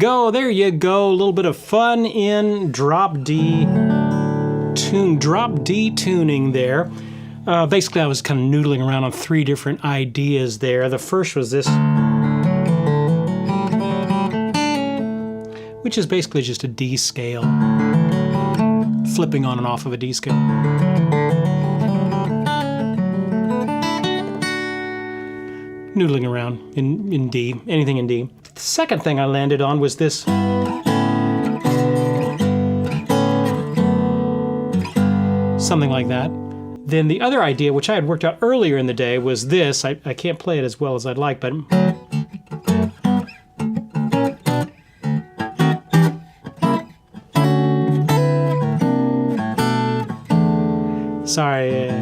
go, there you go. A little bit of fun in drop D tuning there. Basically, I was kind of noodling around on 3 different ideas there. The first was this, which is basically just a D scale, flipping on and off of a D scale. Noodling around in D, anything in D. The second thing I landed on was this. Something like that. Then the other idea, which I had worked out earlier in the day, was this. I can't play it as well as I'd like, but sorry.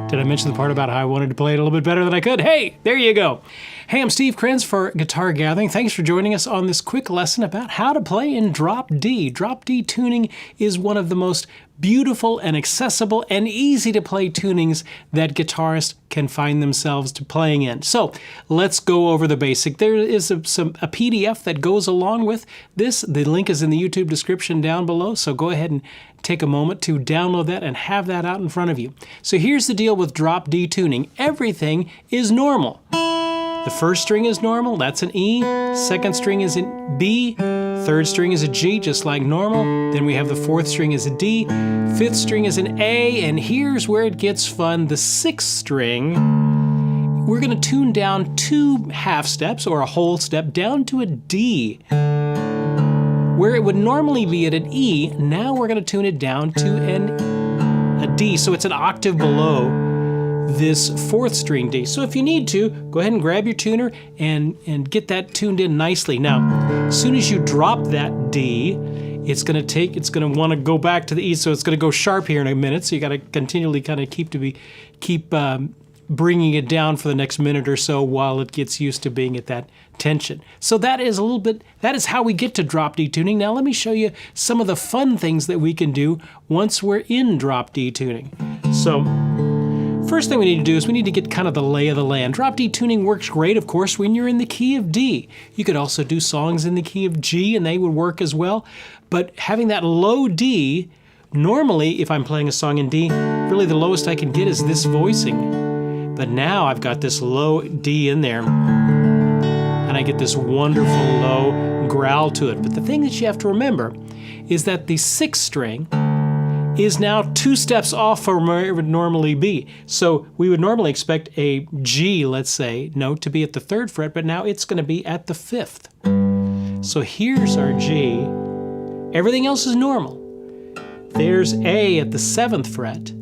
Did I mention the part about how I wanted to play it a little bit better than I could? Hey, there you go. Hey, I'm Steve Krenz for Guitar Gathering. Thanks for joining us on this quick lesson about how to play in drop D. Drop D tuning is one of the most beautiful and accessible and easy to play tunings that guitarists can find themselves to playing in. So let's go over the basic. There is a PDF that goes along with this. The link is in the YouTube description down below, so go ahead and take a moment to download that and have that out in front of you. So here's the deal with drop D tuning. Everything is normal. The first string is normal, that's an E. Second string is a B. Third string is a G, just like normal. Then we have the fourth string is a D. Fifth string is an A, and here's where it gets fun. The sixth string, we're gonna tune down 2 half steps or a whole step down to a D. Where it would normally be at an E, now we're gonna tune it down to a D. So it's an octave below this fourth string D. So if you need to, go ahead and grab your tuner and get that tuned in nicely. Now, as soon as you drop that D, it's gonna wanna go back to the E, so it's gonna go sharp here in a minute, so you gotta continually kind of keep bringing it down for the next minute or so while it gets used to being at that tension. So that is how we get to drop D tuning. Now let me show you some of the fun things that we can do once we're in drop D tuning. So, first thing we need to do is we need to get kind of the lay of the land. Drop D tuning works great, of course, when you're in the key of D. You could also do songs in the key of G and they would work as well. But having that low D, normally if I'm playing a song in D, really the lowest I can get is this voicing. But now I've got this low D in there and I get this wonderful low growl to it. But the thing that you have to remember is that the sixth string is now 2 steps off from where it would normally be. So we would normally expect a G, let's say, note to be at the 3rd fret, but now it's gonna be at the 5th. So here's our G. Everything else is normal. There's A at the 7th fret.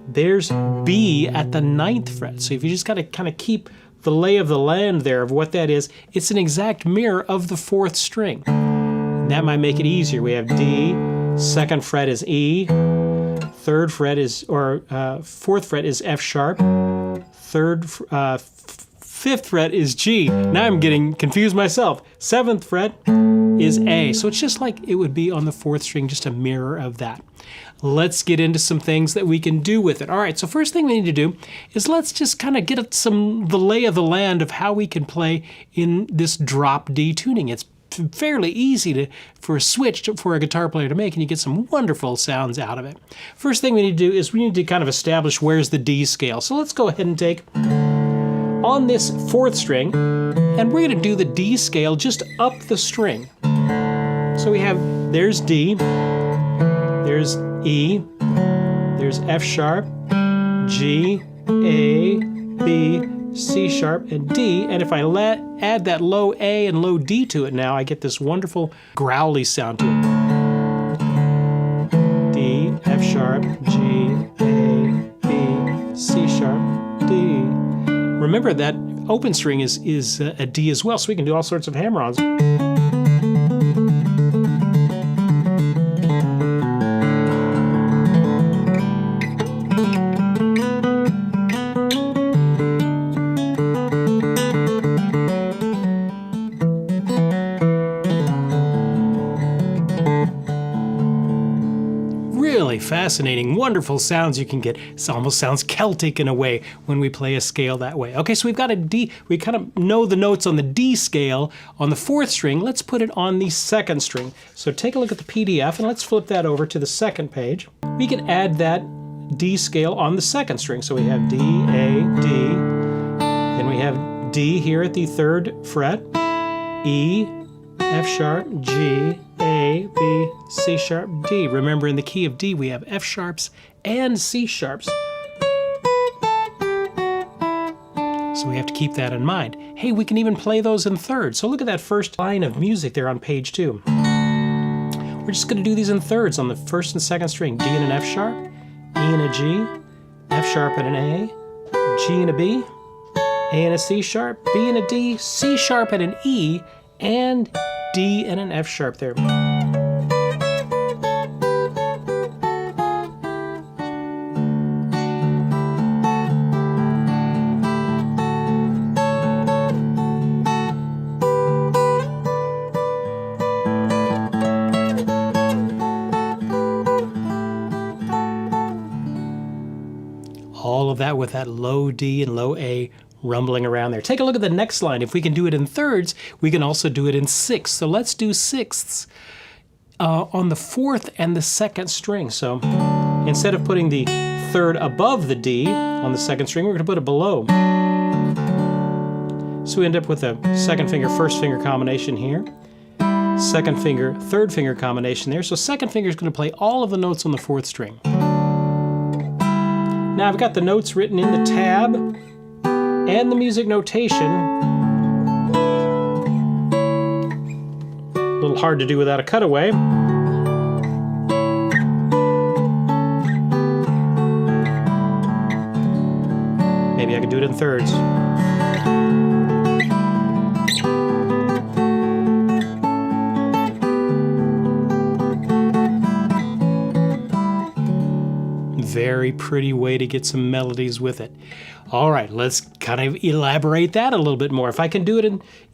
There's B at the 9th fret. So if you just gotta kind of keep the lay of the land there of what that is, it's an exact mirror of the 4th string. And that might make it easier. We have D, 2nd fret is E, 3rd fret is, or 4th fret is F sharp, 5th fret is G. Now I'm getting confused myself. 7th fret is A. So it's just like it would be on the 4th string, just a mirror of that. Let's get into some things that we can do with it. All right, so first thing we need to do is let's just kind of get at the lay of the land of how we can play in this drop D tuning. It's fairly easy for a switch for a guitar player to make, and you get some wonderful sounds out of it. First thing we need to do is we need to kind of establish where's the D scale. So let's go ahead and take on this 4th string, and we're going to do the D scale just up the string. So we have, there's D, there's E, there's F sharp, G, A, B, C sharp, and D, and if I add that low A and low D to it now, I get this wonderful growly sound to it. D, F sharp, G, A, B, C sharp, D. Remember that open string is a D as well, so we can do all sorts of hammer-ons. fascinating, wonderful sounds you can get. It almost sounds Celtic in a way when we play a scale that way. Okay, so we've got a D. We kind of know the notes on the D scale on the 4th string. Let's put it on the 2nd string. So take a look at the PDF and let's flip that over to the 2nd page. We can add that D scale on the 2nd string. So we have D, A, D. Then we have D here at the 3rd fret, E, F sharp, G, A, B, C sharp, D. Remember, in the key of D we have F sharps and C sharps. So we have to keep that in mind. Hey, we can even play those in thirds. So look at that first line of music there on page 2. We're just going to do these in thirds on the 1st and 2nd string. D and an F sharp, E and a G, F sharp and an A, G and a B, A and a C sharp, B and a D, C sharp and an E, and D and an F sharp there. All of that with that low D and low A rumbling around there. Take a look at the next line. If we can do it in thirds, we can also do it in sixths. So let's do sixths on the 4th and the 2nd string. So instead of putting the 3rd above the D on the 2nd string, we're going to put it below. So we end up with a 2nd finger, 1st finger combination here. 2nd finger, 3rd finger combination there. So 2nd finger is going to play all of the notes on the 4th string. Now I've got the notes written in the tab and the music notation. A little hard to do without a cutaway. Maybe I could do it in thirds. Very pretty way to get some melodies with it. All right, let's kind of elaborate that a little bit more. If I can do it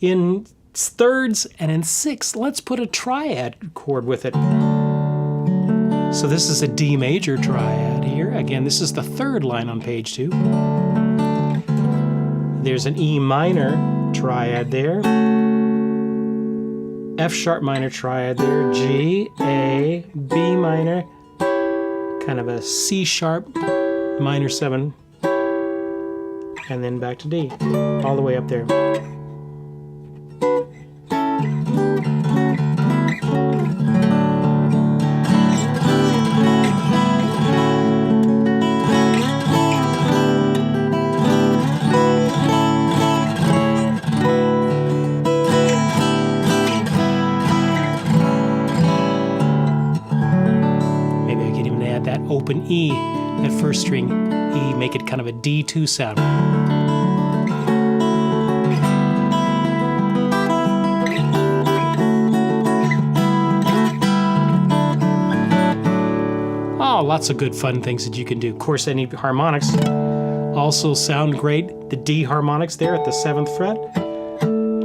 in thirds and in sixths, let's put a triad chord with it. So this is a D major triad here. Again, this is the 3rd line on page 2. There's an E minor triad there. F sharp minor triad there. G, A, B minor. Kind of a C sharp minor 7, and then back to D, all the way up there. Open E, that 1st string E, make it kind of a D2 sound. Oh, lots of good fun things that you can do. Of course, any harmonics also sound great. The D harmonics there at the 7th fret.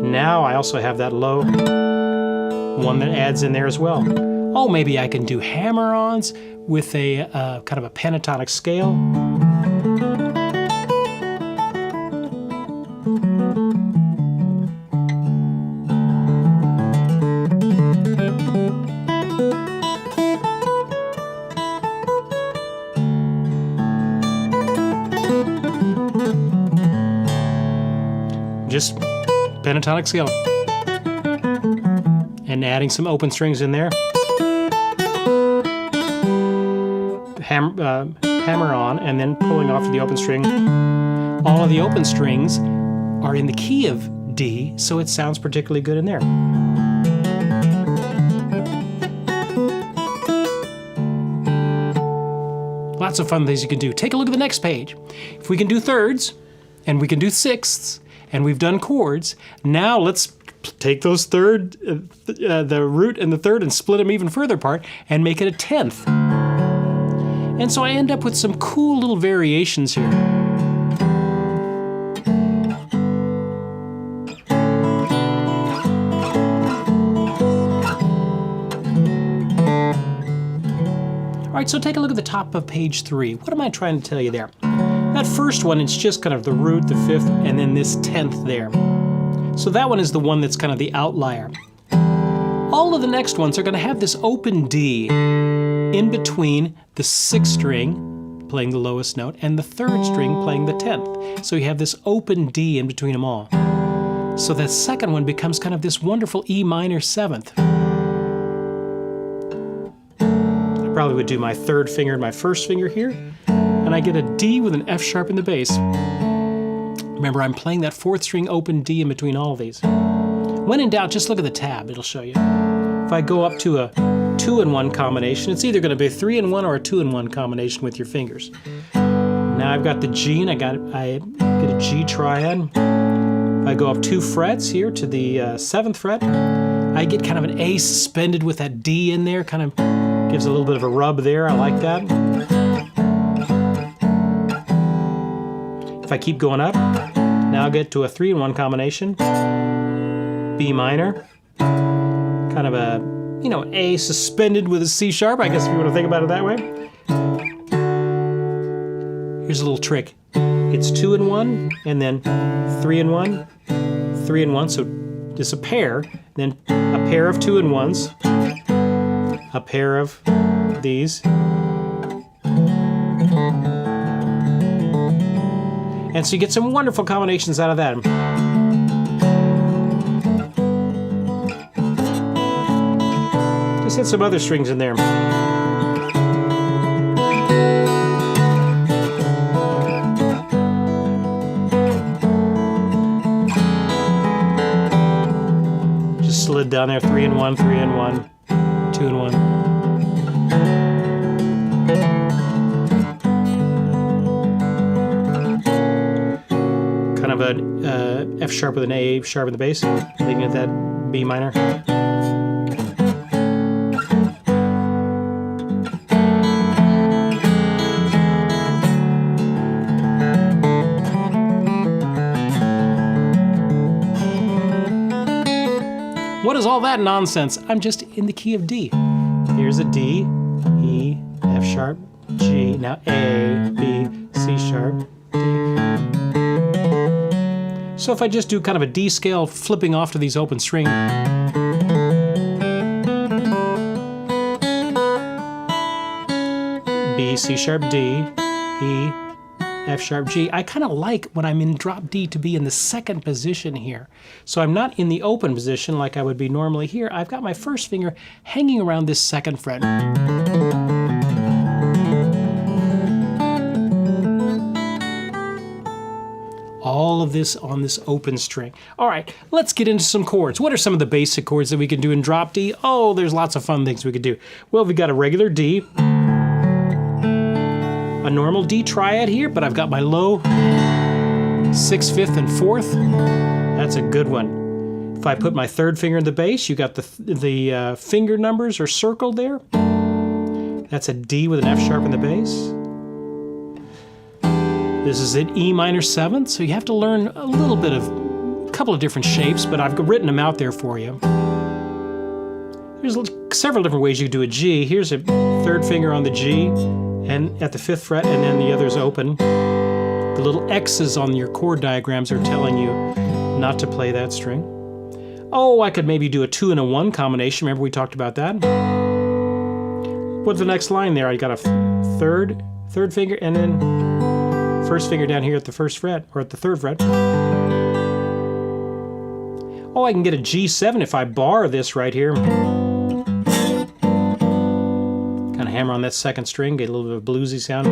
Now I also have that low one that adds in there as well. Oh, maybe I can do hammer-ons with a kind of a pentatonic scale. Just pentatonic scale. And adding some open strings in there. Hammer on, and then pulling off the open string. All of the open strings are in the key of D, so it sounds particularly good in there. Lots of fun things you can do. Take a look at the next page. If we can do thirds, and we can do sixths, and we've done chords, now let's take those the root and the 3rd, and split them even further apart, and make it a 10th. And so I end up with some cool little variations here. All right, so take a look at the top of page 3. What am I trying to tell you there? That first one, it's just kind of the root, the 5th, and then this 10th there. So that one is the one that's kind of the outlier. All of the next ones are going to have this open D in between the 6th string, playing the lowest note, and the 3rd string playing the 10th. So you have this open D in between them all. So that second one becomes kind of this wonderful E minor 7th. I probably would do my 3rd finger and my 1st finger here, and I get a D with an F sharp in the bass. Remember, I'm playing that 4th string open D in between all of these. When in doubt, just look at the tab, it'll show you. If I go up to a 2-in-1 combination, it's either going to be a 3-in-1 or a 2-in-1 combination with your fingers. Now I've got the G, and I get a G triad. If I go up 2 frets here to the 7th fret, I get kind of an A suspended with that D in there, kind of gives a little bit of a rub there. I like that. If I keep going up, now I'll get to a 3-in-1 combination. B minor, kind of a, A suspended with a C sharp, I guess if you want to think about it that way. Here's a little trick. It's 2-in-1, and then 3-in-1, 3-in-1, so it's a pair, then a pair of 2-in-1s, a pair of these, and so you get some wonderful combinations out of that. Just hit some other strings in there. Just slid down there, 3-in-1, 3-in-1, 2-in-1. Kind of a F sharp with an A sharp in the bass, leaving at that B minor. What is all that nonsense? I'm just in the key of D. Here's a D, E, F sharp, G, now A, B, C sharp, D. So if I just do kind of a D scale flipping off to these open strings, B, C sharp, D, E, F sharp, G. I kind of like when I'm in drop D to be in the 2nd position here. So I'm not in the open position like I would be normally here. I've got my 1st finger hanging around this 2nd fret. All of this on this open string. All right, let's get into some chords. What are some of the basic chords that we can do in drop D? Oh, there's lots of fun things we could do. Well, we've got a regular D, a normal D triad here, but I've got my low 6th, 5th, and 4th. That's a good one. If I put my 3rd finger in the bass, you got the finger numbers are circled there. That's a D with an F sharp in the bass. This is an E minor 7th, so you have to learn a little bit of a couple of different shapes, but I've written them out there for you. There's several different ways you can do a G. Here's a 3rd finger on the G, and at the 5th fret, and then the other's open. The little X's on your chord diagrams are telling you not to play that string. Oh, I could maybe do a 2-in-1 combination. Remember we talked about that? What's the next line there? I got a third finger, and then 1st finger down here at the 1st fret, or at the 3rd fret. Oh, I can get a G7 if I bar this right here. Kind of hammer on that 2nd string, get a little bit of a bluesy sound.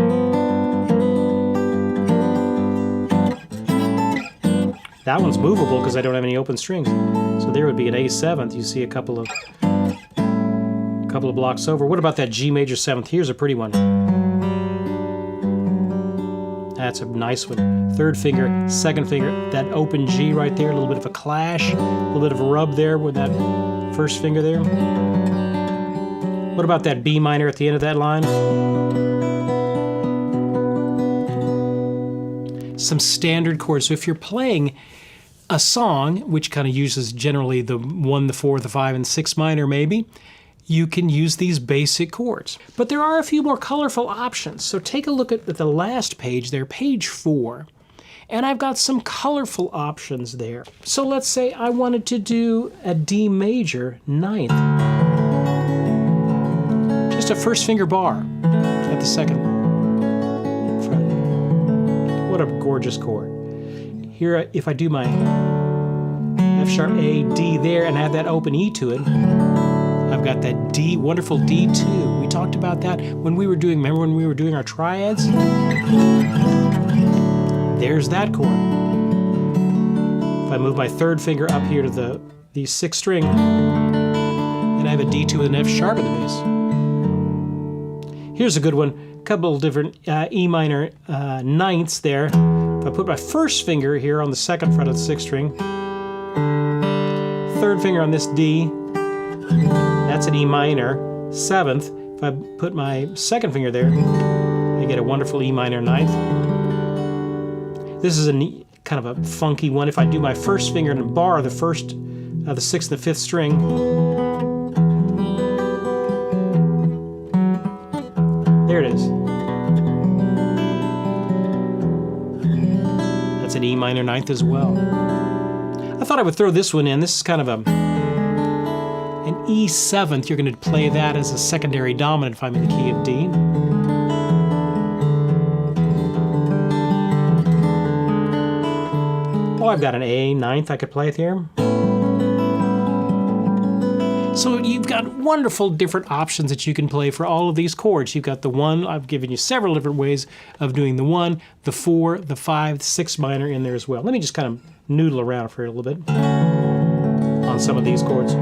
That one's movable because I don't have any open strings. So there would be an A7th. You see a couple of blocks over. What about that G major 7th? Here's a pretty one. That's a nice one. 3rd finger, 2nd finger, that open G right there, a little bit of a clash, a little bit of a rub there with that 1st finger there. What about that B minor at the end of that line? Some standard chords. So if you're playing a song, which kind of uses generally the 1, the 4, the 5, and 6 minor maybe, you can use these basic chords. But there are a few more colorful options. So take a look at the last page there, page 4. And I've got some colorful options there. So let's say I wanted to do a D major 9th. Just a first finger bar at the 2nd fret. What a gorgeous chord. Here, if I do my F sharp, A, D there, and add that open E to it, I've got that D, wonderful D2. We talked about that when we were doing, remember when we were doing our triads? There's that chord. If I move my 3rd finger up here to the 6th string, and I have a D2 with an F sharp in the bass. Here's a good one. A couple of different E minor 9ths there. If I put my 1st finger here on the 2nd fret of the 6th string, 3rd finger on this D, that's an E minor 7th. If I put my 2nd finger there, I get a wonderful E minor 9th. This is a neat, kind of a funky one. If I do my 1st finger and bar the 1st, the 6th and the 5th string, there it is. That's an E minor 9th as well. I thought I would throw this one in. This is kind of an E 7th. You're going to play that as a secondary dominant if I'm in the key of D. Oh, I've got an A 9th I could play here. So you've got wonderful different options that you can play for all of these chords. You've got the 1, I've given you several different ways of doing the 1, the 4, the 5, the 6 minor in there as well. Let me just kind of noodle around for a little bit on some of these chords.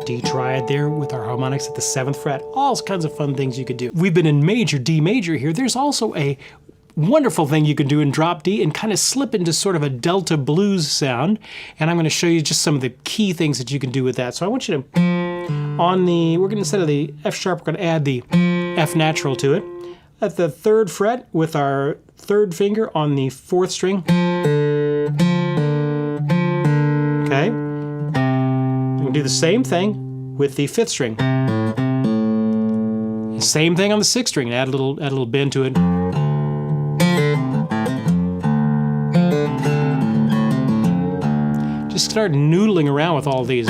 D triad there with our harmonics at the 7th fret. All kinds of fun things you could do. We've been in major D major here. There's also a wonderful thing you can do in drop D and kind of slip into sort of a Delta blues sound. And I'm going to show you just some of the key things that you can do with that. So I want you to, instead of the F sharp, we're going to add the F natural to it. At the 3rd fret with our 3rd finger on the 4th string. Okay. We can do the same thing with the 5th string. Same thing on the 6th string. Add a little bend to it. Just start noodling around with all these.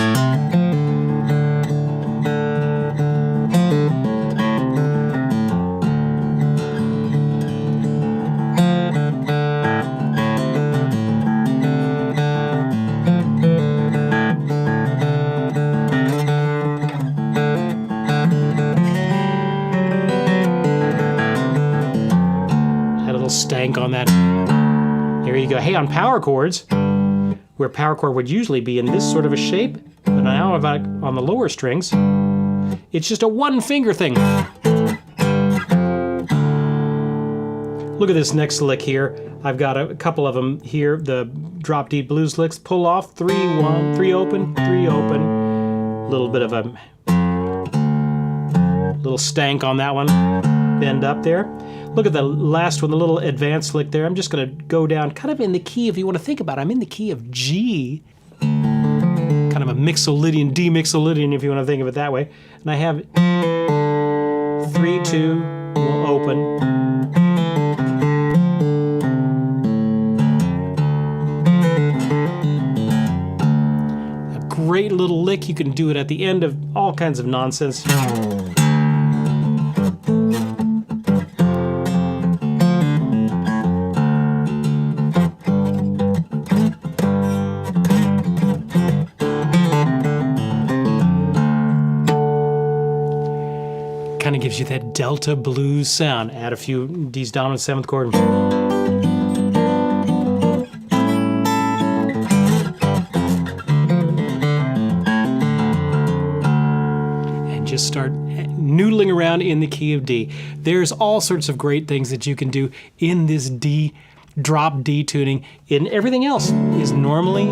Stank on that. There you go. Hey, on power chords, where power chord would usually be in this sort of a shape, but now on the lower strings, it's just a 1-finger thing. Look at this next lick here. I've got a couple of them here, the drop D blues licks. Pull off, 3-1, 3 open, 3 open. A little bit of a little stank on that one. Bend up there. Look at the last one, the little advanced lick there. I'm just going to go down kind of in the key, if you want to think about it. I'm in the key of G, kind of a mixolydian, D mixolydian, if you want to think of it that way. And I have 3-2, we'll open. A great little lick. You can do it at the end of all kinds of nonsense. Kind of gives you that Delta blues sound. Add a few D's dominant 7th chord. noodling around in the key of D. There's all sorts of great things that you can do in this drop D tuning. And everything else is normally,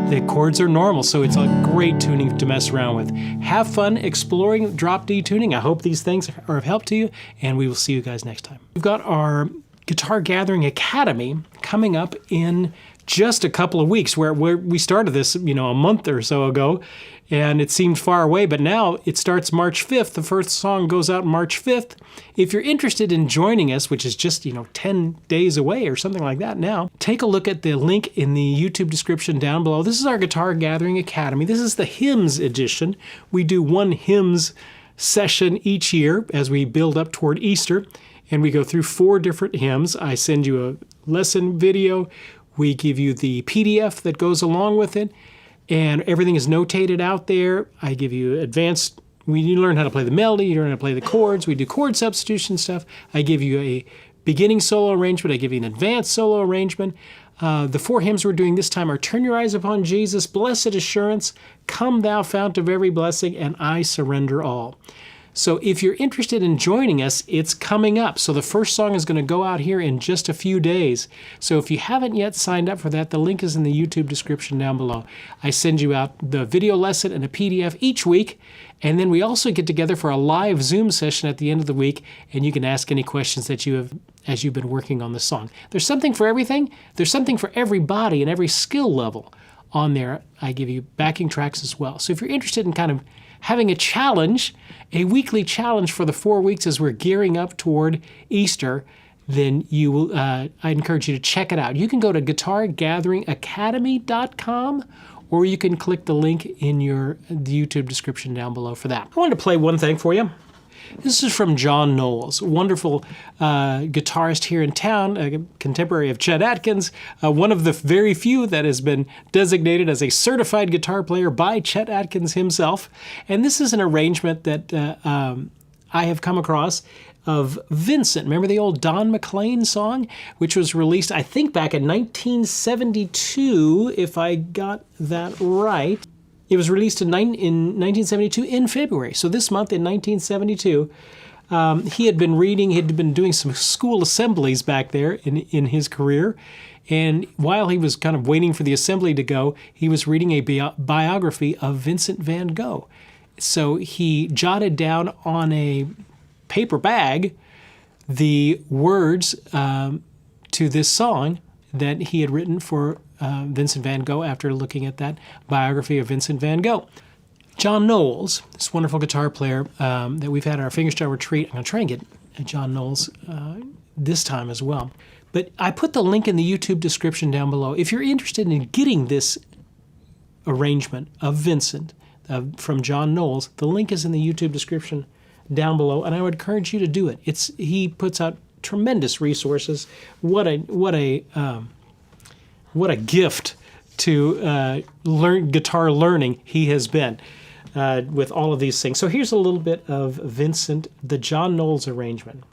the chords are normal, so it's a great tuning to mess around with. Have fun exploring drop D tuning. I hope these things are of help to you, and we will see you guys next time. We've got our Guitar Gathering Academy coming up in just a couple of weeks, where we started this, a month or so ago, and it seemed far away, but now it starts March 5th. The first song goes out March 5th. If you're interested in joining us, which is just, 10 days away or something like that now, take a look at the link in the YouTube description down below. This is our Guitar Gathering Academy. This is the hymns edition. We do one hymns session each year as we build up toward Easter, and we go through 4 different hymns. I send you a lesson video. We give you the PDF that goes along with it, and everything is notated out there. I give you advanced, you learn how to play the melody, you learn how to play the chords, we do chord substitution stuff. I give you a beginning solo arrangement, I give you an advanced solo arrangement. The 4 hymns we're doing this time are Turn Your Eyes Upon Jesus, Blessed Assurance, Come Thou Fount of Every Blessing, and I Surrender All. So if you're interested in joining us, it's coming up. So the first song is going to go out here in just a few days. So if you haven't yet signed up for that, the link is in the YouTube description down below. I send you out the video lesson and a PDF each week, and then we also get together for a live Zoom session at the end of the week, and you can ask any questions that you have as you've been working on the song. There's something for everything. There's something for everybody and every skill level on there. I give you backing tracks as well. So if you're interested in kind of having a challenge, a weekly challenge for the 4 weeks as we're gearing up toward Easter, then you will. I encourage you to check it out. You can go to guitargatheringacademy.com, or you can click the link in the YouTube description down below for that. I wanted to play one thing for you. This is from John Knowles, wonderful guitarist here in town, a contemporary of Chet Atkins, one of the very few that has been designated as a certified guitar player by Chet Atkins himself. And this is an arrangement that I have come across of Vincent. Remember the old Don McLean song, which was released, I think, back in 1972, if I got that right. It was released in 1972 in February. So this month in 1972, he had been doing some school assemblies back there in his career. And while he was kind of waiting for the assembly to go, he was reading a biography of Vincent van Gogh. So he jotted down on a paper bag the words to this song that he had written for Vincent van Gogh after looking at that biography of Vincent van Gogh. John Knowles, this wonderful guitar player that we've had at our fingerstyle retreat. I'm going to try and get John Knowles this time as well. But I put the link in the YouTube description down below. If you're interested in getting this arrangement of Vincent from John Knowles, the link is in the YouTube description down below, and I would encourage you to do it. He puts out tremendous resources. What a gift to guitar learning he has been with all of these things. So here's a little bit of Vincent, the John Knowles arrangement.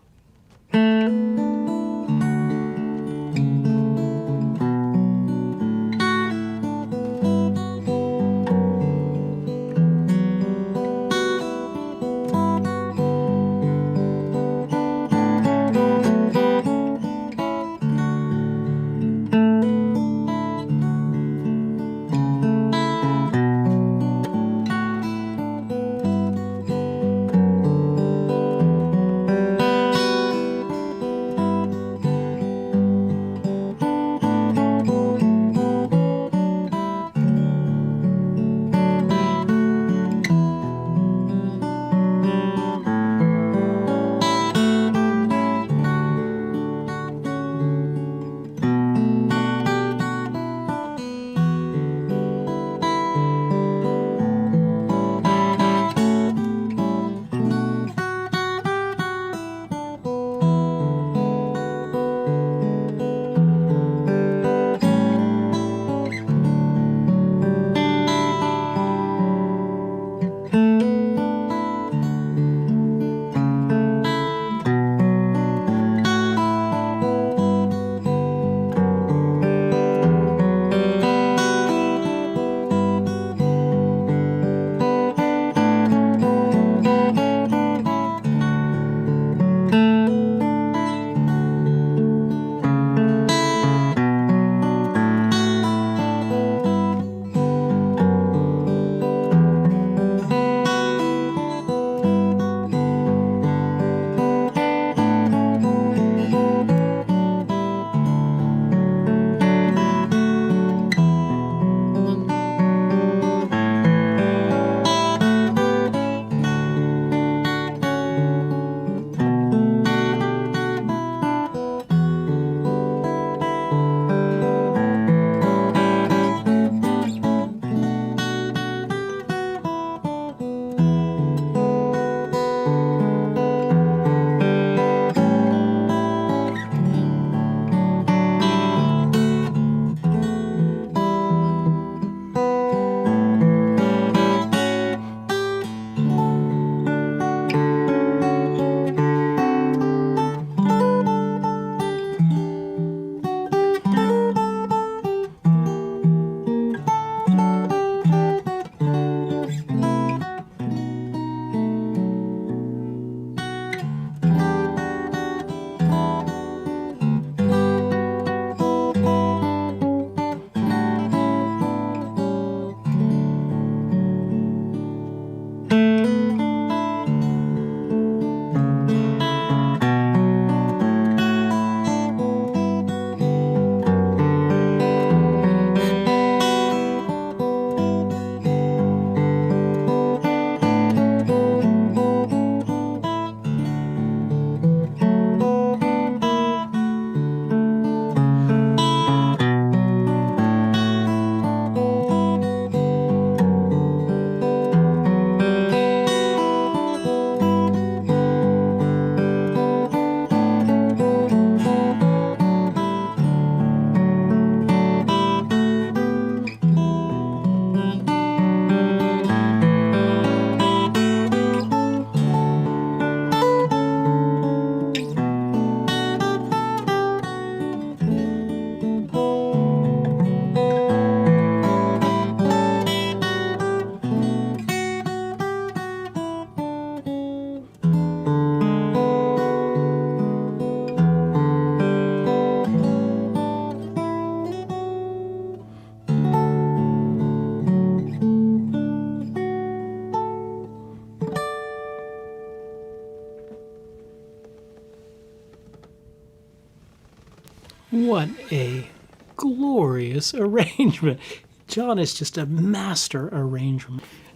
glorious arrangement. John is just a master arranger.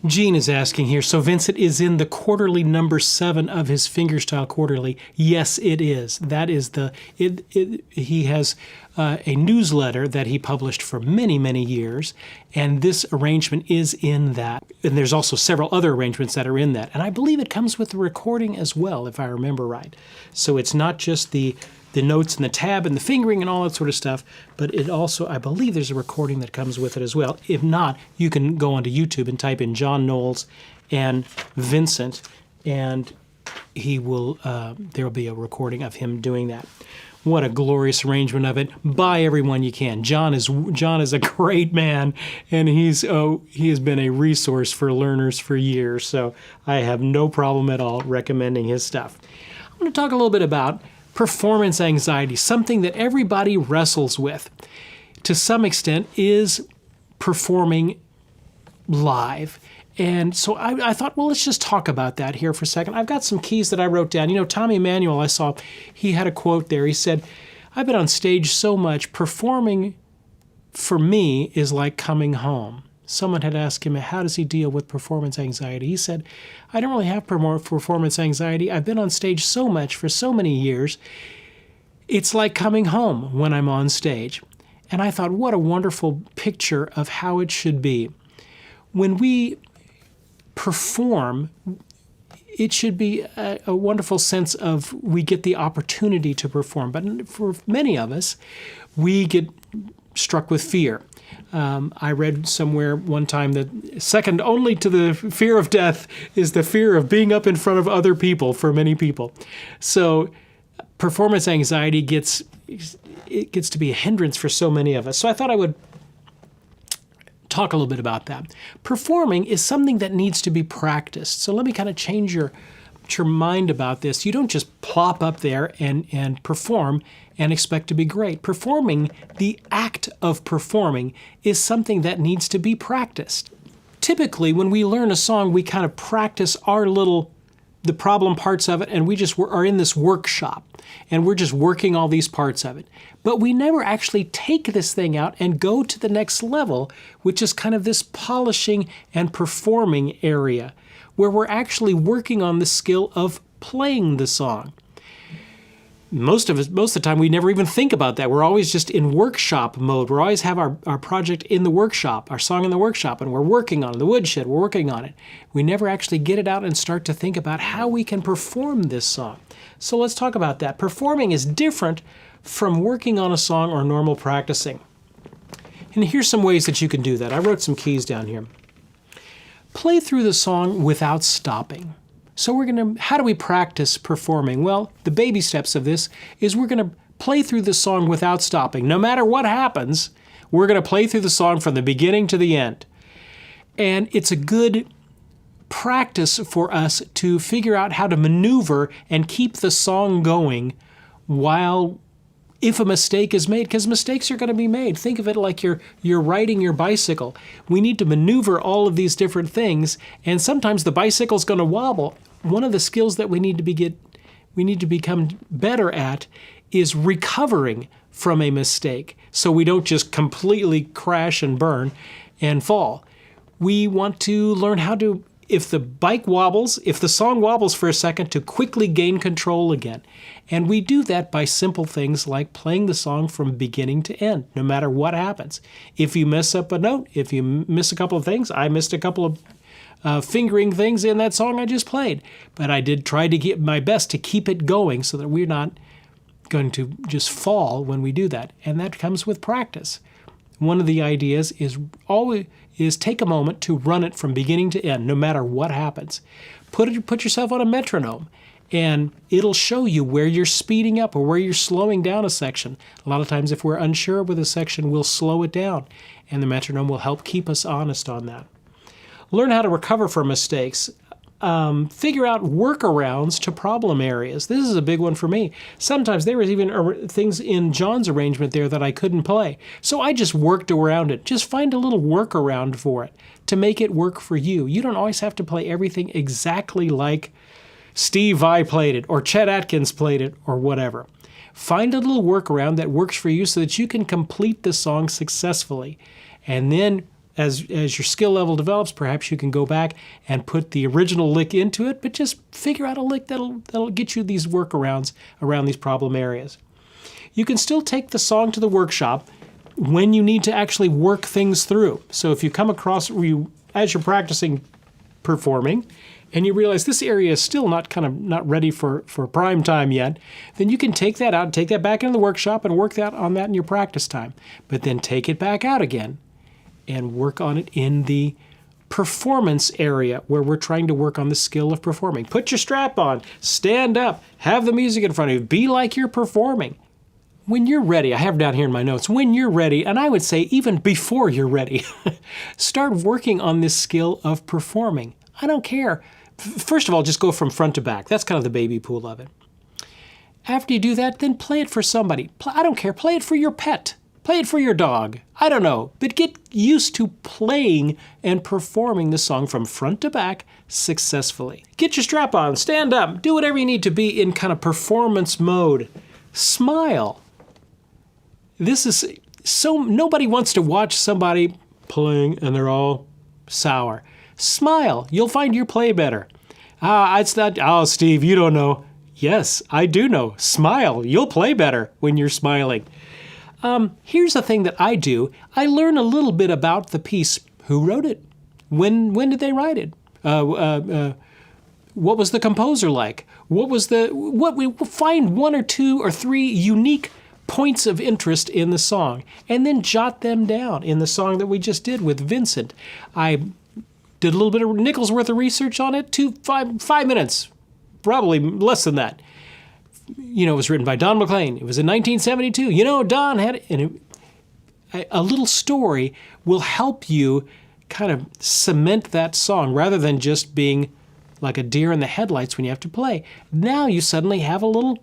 Gene is asking here, so Vincent is in the quarterly number 7 of his fingerstyle quarterly. Yes, it is. That is he has a newsletter that he published for many, many years, and this arrangement is in that. And there's also several other arrangements that are in that. And I believe it comes with the recording as well, if I remember right. So it's not just the notes and the tab and the fingering and all that sort of stuff, but it also, I believe there's a recording that comes with it as well. If not, you can go onto YouTube and type in John Knowles and Vincent, and he will, there'll be a recording of him doing that. What a glorious arrangement of it. Buy everyone you can. John is a great man, and he has been a resource for learners for years, so I have no problem at all recommending his stuff. I'm going to talk a little bit about performance anxiety, something that everybody wrestles with to some extent, is performing live. And so I thought, well, let's just talk about that here for a second. I've got some keys that I wrote down. You know, Tommy Emmanuel, I saw, he had a quote there. He said, I've been on stage so much, performing for me is like coming home. Someone had asked him, how does he deal with performance anxiety? He said, I don't really have performance anxiety. I've been on stage so much for so many years. It's like coming home when I'm on stage. And I thought, what a wonderful picture of how it should be. When we perform, it should be a wonderful sense of we get the opportunity to perform. But for many of us, we get struck with fear. I read somewhere one time that second only to the fear of death is the fear of being up in front of other people for many people. So performance anxiety gets to be a hindrance for so many of us. So I thought I would talk a little bit about that. Performing is something that needs to be practiced. So let me kind of change your mind about this. You don't just plop up there and perform and expect to be great. Performing, the act of performing, is something that needs to be practiced. Typically, when we learn a song, we kind of practice the problem parts of it, and we just are in this workshop, and we're just working all these parts of it. But we never actually take this thing out and go to the next level, which is kind of this polishing and performing area, where we're actually working on the skill of playing the song. Most of the time, we never even think about that. We're always just in workshop mode. We always have our project in the workshop, our song in the workshop, and we're working on it. The woodshed, we're working on it. We never actually get it out and start to think about how we can perform this song. So let's talk about that. Performing is different from working on a song or normal practicing. And here's some ways that you can do that. I wrote some keys down here. Play through the song without stopping. So how do we practice performing? Well, the baby steps of this is we're going to play through the song without stopping. No matter what happens, we're going to play through the song from the beginning to the end. And it's a good practice for us to figure out how to maneuver and keep the song going if a mistake is made, because mistakes are going to be made. Think of it like you're riding your bicycle. We need to maneuver all of these different things, and sometimes the bicycle's going to wobble. One of the skills that we need to become better at is recovering from a mistake, so we don't just completely crash and burn and fall. We want to learn how to, if the bike wobbles, if the song wobbles for a second, to quickly gain control again. And we do that by simple things like playing the song from beginning to end, no matter what happens. If you mess up a note, if you miss a couple of things, I missed a couple of fingering things in that song I just played. But I did try to get my best to keep it going so that we're not going to just fall when we do that. And that comes with practice. One of the ideas is take a moment to run it from beginning to end, no matter what happens. Put yourself on a metronome, and it'll show you where you're speeding up or where you're slowing down a section. A lot of times, if we're unsure with a section, we'll slow it down, and the metronome will help keep us honest on that. Learn how to recover from mistakes. Figure out workarounds to problem areas. This is a big one for me. Sometimes there was even things in John's arrangement there that I couldn't play. So I just worked around it. Just find a little workaround for it to make it work for you. You don't always have to play everything exactly like Steve Vai played it or Chet Atkins played it or whatever. Find a little workaround that works for you so that you can complete the song successfully. And then as your skill level develops, perhaps you can go back and put the original lick into it, but just figure out a lick that'll get you these workarounds around these problem areas. You can still take the song to the workshop when you need to actually work things through. So if you come across, as you're practicing performing, and you realize this area is still not ready for prime time yet, then you can take that out, take that back into the workshop and work on that in your practice time. But then take it back out again and work on it in the performance area where we're trying to work on the skill of performing. Put your strap on, stand up, have the music in front of you, be like you're performing. When you're ready, I have down here in my notes, when you're ready, and I would say even before you're ready, start working on this skill of performing. I don't care. First of all, just go from front to back. That's kind of the baby pool of it. After you do that, then play it for somebody. I don't care. Play it for your pet. Play it for your dog. I don't know. But get used to playing and performing the song from front to back successfully. Get your strap on, stand up, do whatever you need to be in kind of performance mode. Smile. This is nobody wants to watch somebody playing and they're all sour. Smile. You'll find your play better. It's not, oh, Steve, you don't know. Yes, I do know. Smile. You'll play better when you're smiling. Here's the thing that I do. I learn a little bit about the piece. Who wrote it? When did they write it? What was the composer like? We find one or two or three unique points of interest in the song and then jot them down. In the song that we just did with Vincent, I did a little bit of nickel's worth of research on it, 5 minutes, probably less than that. It was written by Don McLean. It was in 1972. Don had it. And a little story will help you kind of cement that song rather than just being like a deer in the headlights when you have to play. Now you suddenly have a little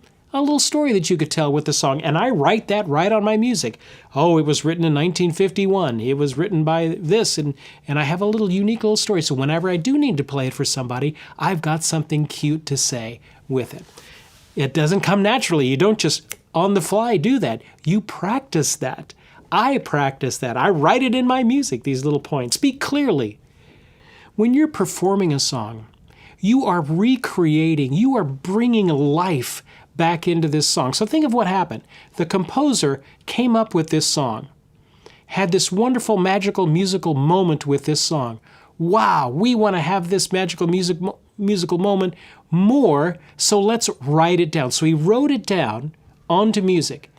story that you could tell with the song. And I write that right on my music. Oh, it was written in 1951. It was written by this. And I have a unique little story. So whenever I do need to play it for somebody, I've got something cute to say with it. It doesn't come naturally. You don't just on the fly do that. You practice that. I practice that. I write it in my music, these little points. Speak clearly. When you're performing a song, you are recreating, you are bringing life back into this song. So think of what happened. The composer came up with this song, had this wonderful, magical, musical moment with this song. Wow, we want to have this magical musical moment more, so let's write it down. So he wrote it down onto music.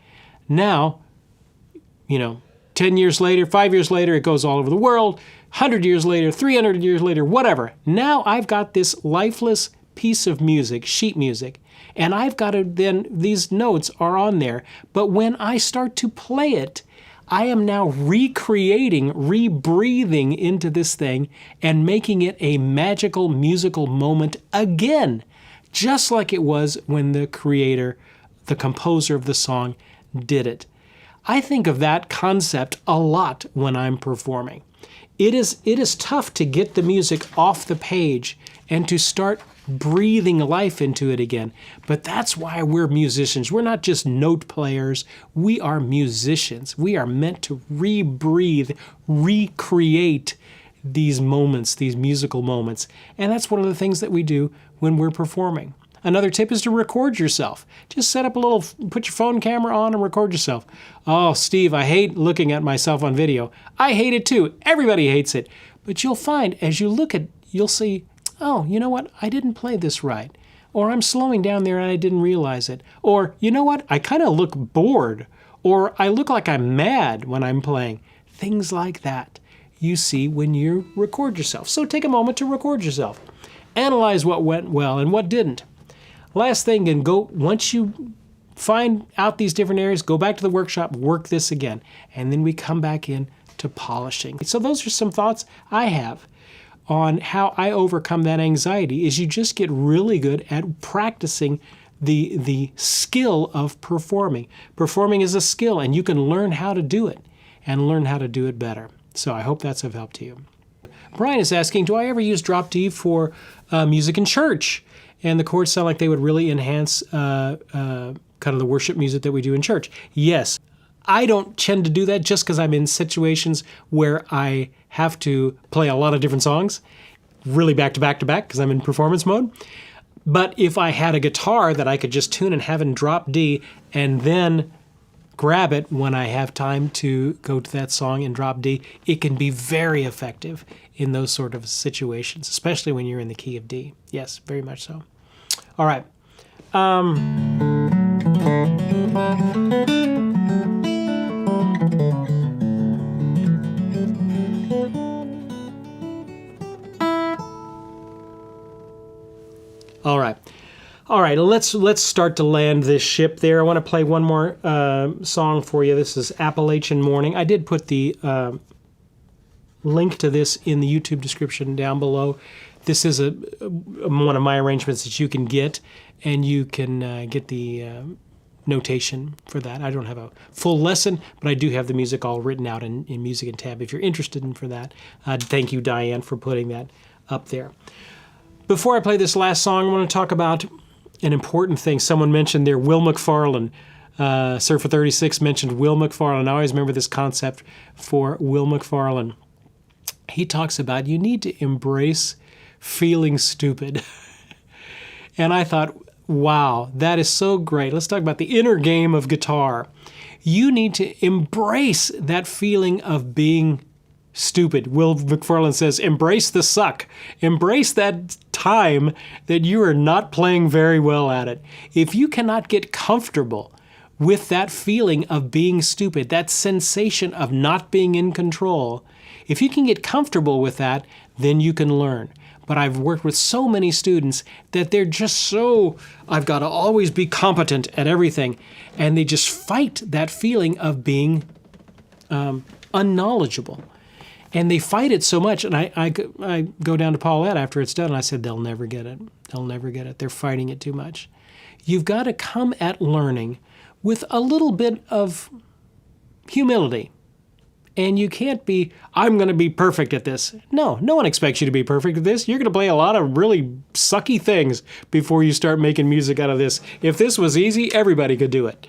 Now, 10 years later, 5 years later, it goes all over the world, 100 years later, 300 years later, whatever. Now I've got this lifeless piece of music, sheet music, and I've got to then, these notes are on there, but when I start to play it, I am now recreating, rebreathing into this thing and making it a magical musical moment again, just like it was when the creator, the composer of the song, did it. I think of that concept a lot when I'm performing. It is tough to get the music off the page and to start breathing life into it again. But that's why we're musicians. We're not just note players. We are musicians. We are meant to rebreathe, recreate these moments, these musical moments. And that's one of the things that we do when we're performing. Another tip is to record yourself. Just set up put your phone camera on and record yourself. Oh, Steve, I hate looking at myself on video. I hate it too. Everybody hates it. But you'll find as you look at, you'll see, oh, you know what? I didn't play this right. Or I'm slowing down there and I didn't realize it. Or, you know what? I kind of look bored. Or I look like I'm mad when I'm playing. Things like that you see when you record yourself. So take a moment to record yourself. Analyze what went well and what didn't. Last thing, and once you find out these different areas, go back to the workshop, work this again. And then we come back in to polishing. So those are some thoughts I have on how I overcome that anxiety, is you just get really good at practicing the skill of performing. Performing is a skill, and you can learn how to do it and learn how to do it better. So I hope that's of help to you. Brian is asking, do I ever use drop D for music in church? And the chords sound like they would really enhance kind of the worship music that we do in church. Yes, I don't tend to do that just because I'm in situations where I have to play a lot of different songs, really back to back to back because I'm in performance mode. But if I had a guitar that I could just tune and have in drop D and then grab it when I have time to go to that song in drop D, it can be very effective in those sort of situations, especially when you're in the key of D. Yes, very much so. All right. All right, let's start to land this ship there. I want to play one more song for you. This is Appalachian Morning. I did put the link to this in the YouTube description down below. This is one of my arrangements that you can get, and you can get the notation for that. I don't have a full lesson, but I do have the music all written out in Music and Tab if you're interested in for that. Thank you, Diane, for putting that up there. Before I play this last song, I want to talk about an important thing. Someone mentioned there, Will McFarlane. Surfer 36 mentioned Will McFarlane. I always remember this concept for Will McFarlane. He talks about you need to embrace feeling stupid. And I thought, wow, that is so great. Let's talk about the inner game of guitar. You need to embrace that feeling of being stupid. Will McFarlane says, embrace the suck. Embrace that time that you are not playing very well at it. If you cannot get comfortable with that feeling of being stupid, that sensation of not being in control, if you can get comfortable with that, then you can learn. But I've worked with so many students that they're just so, I've got to always be competent at everything. And they just fight that feeling of being unknowledgeable. And they fight it so much, and I go down to Paulette after it's done, and I said, they'll never get it. They'll never get it. They're fighting it too much. You've got to come at learning with a little bit of humility. And you can't be, I'm going to be perfect at this. No one expects you to be perfect at this. You're going to play a lot of really sucky things before you start making music out of this. If this was easy, everybody could do it.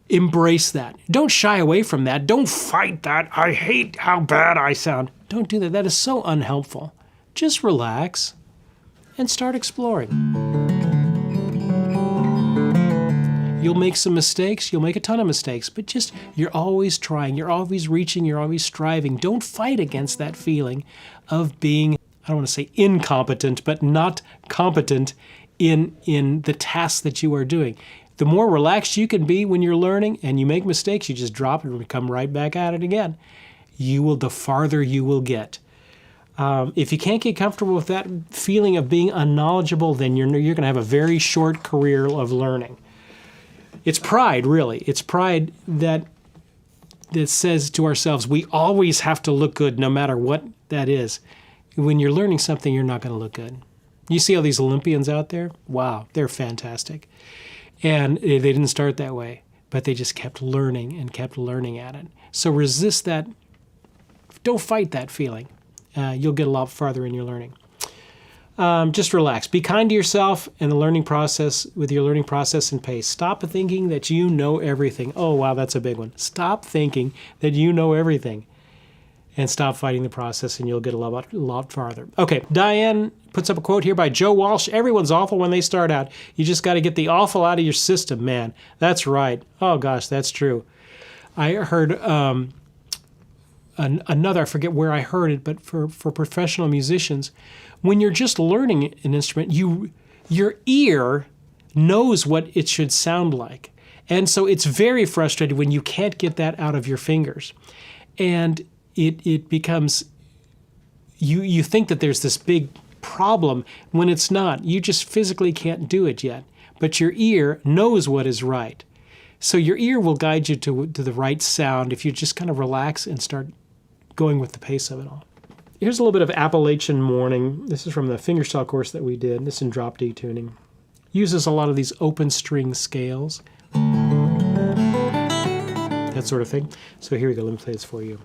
Embrace that. Don't shy away from that. Don't fight that. I hate how bad I sound. Don't do that. That is so unhelpful. Just relax and start exploring. You'll make some mistakes. You'll make a ton of mistakes, but just, you're always trying. You're always reaching. You're always striving. Don't fight against that feeling of being, I don't want to say incompetent, but not competent in the tasks that you are doing. The more relaxed you can be when you're learning and you make mistakes, you just drop it and come right back at it again. The farther you will get. If you can't get comfortable with that feeling of being unknowledgeable, then you're going to have a very short career of learning. It's pride, really. It's pride that says to ourselves, we always have to look good no matter what that is. When you're learning something, you're not going to look good. You see all these Olympians out there? Wow, they're fantastic. And they didn't start that way, but they just kept learning and kept learning at it. So resist that. Don't fight that feeling. You'll get a lot farther in your learning. Just relax. Be kind to yourself and the learning process, with your learning process and pace. Stop thinking that you know everything. Oh, wow, that's a big one. Stop thinking that you know everything. And stop fighting the process, and you'll get a lot farther. Okay, Diane puts up a quote here by Joe Walsh. Everyone's awful when they start out. You just got to get the awful out of your system, man. That's right. Oh, gosh, that's true. I heard another, I forget where I heard it, but for professional musicians, when you're just learning an instrument, your ear knows what it should sound like. And so it's very frustrating when you can't get that out of your fingers. And it becomes, you think that there's this big problem when it's not. You just physically can't do it yet. But your ear knows what is right. So your ear will guide you to the right sound if you just kind of relax and start going with the pace of it all. Here's a little bit of Appalachian Morning. This is from the fingerstyle course that we did. This is in drop D tuning. Uses a lot of these open string scales. That sort of thing. So here we go. Let me play this for you.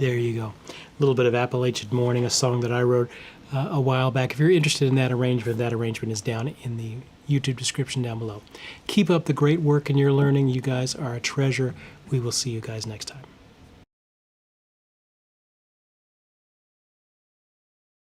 There you go. A little bit of Appalachian Morning, a song that I wrote a while back. If you're interested in that arrangement is down in the YouTube description down below. Keep up the great work in your learning. You guys are a treasure. We will see you guys next time.